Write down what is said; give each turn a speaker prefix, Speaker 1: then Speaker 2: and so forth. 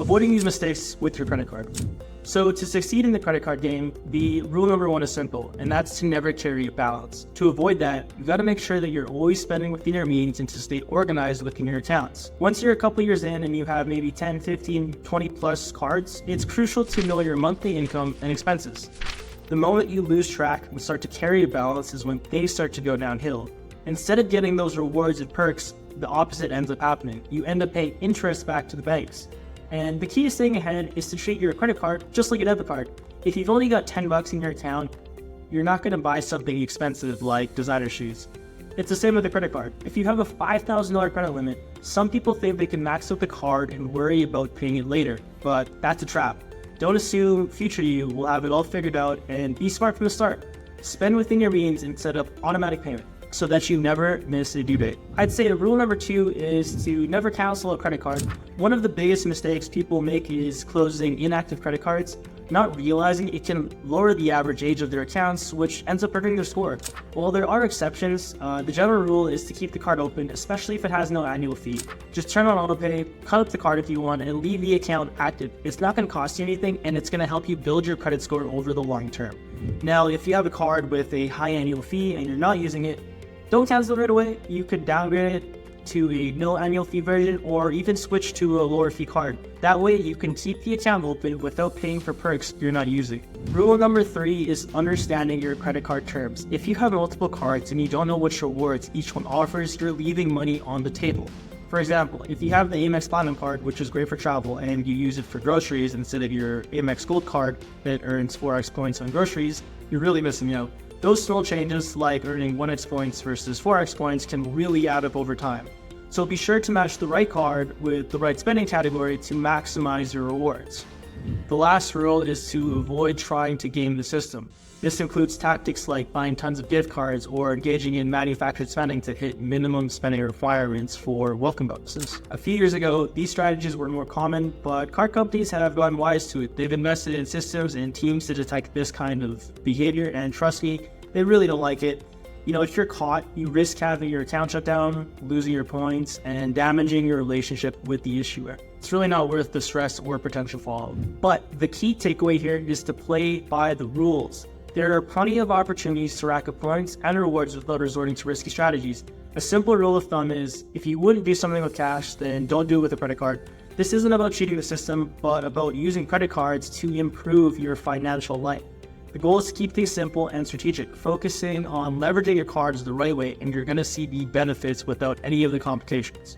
Speaker 1: Avoiding these mistakes with your credit card. So to succeed in the credit card game, the rule number one is simple, and that's to never carry a balance. To avoid that, you gotta make sure that you're always spending within your means and to stay organized within your accounts. Once you're a couple years in and you have maybe 10, 15, 20 plus cards, it's crucial to know your monthly income and expenses. The moment you lose track and start to carry a balance is when things start to go downhill. Instead of getting those rewards and perks, the opposite ends up happening. You end up paying interest back to the banks. And the key to staying ahead is to treat your credit card just like a debit card. If you've only got $10 in your account, you're not going to buy something expensive like designer shoes. It's the same with the credit card. If you have a $5,000 credit limit, some people think they can max out the card and worry about paying it later, but that's a trap. Don't assume future you will have it all figured out, and be smart from the start. Spend within your means and set up automatic payment so that you never miss a due date. I'd say rule number 2 is to never cancel a credit card. One of the biggest mistakes people make is closing inactive credit cards, not realizing it can lower the average age of their accounts, which ends up hurting their score. While there are exceptions, the general rule is to keep the card open, especially if it has no annual fee. Just turn on autopay, cut up the card if you want, and leave the account active. It's not going to cost you anything, and it's going to help you build your credit score over the long term. Now, if you have a card with a high annual fee and you're not using it, don't cancel it right away. You could downgrade it to a no annual fee version or even switch to a lower fee card. That way you can keep the account open without paying for perks you're not using. Rule number 3 is understanding your credit card terms. If you have multiple cards and you don't know which rewards each one offers, you're leaving money on the table. For example, if you have the Amex Platinum card, which is great for travel, and you use it for groceries instead of your Amex Gold card that earns 4x points on groceries, you're really missing out. Those small changes, like earning 1x points versus 4x points, can really add up over time. So be sure to match the right card with the right spending category to maximize your rewards. The last rule is to avoid trying to game the system. This includes tactics like buying tons of gift cards or engaging in manufactured spending to hit minimum spending requirements for welcome bonuses. A few years ago, these strategies were more common, but card companies have gotten wise to it. They've invested in systems and teams to detect this kind of behavior, and trust me, they really don't like it. You know, if you're caught, you risk having your account shut down, losing your points, and damaging your relationship with the issuer. It's really not worth the stress or potential fallout. But the key takeaway here is to play by the rules. There are plenty of opportunities to rack up points and rewards without resorting to risky strategies. A simple rule of thumb is, if you wouldn't do something with cash, then don't do it with a credit card. This isn't about cheating the system, but about using credit cards to improve your financial life. The goal is to keep things simple and strategic, focusing on leveraging your cards the right way, and you're going to see the benefits without any of the complications.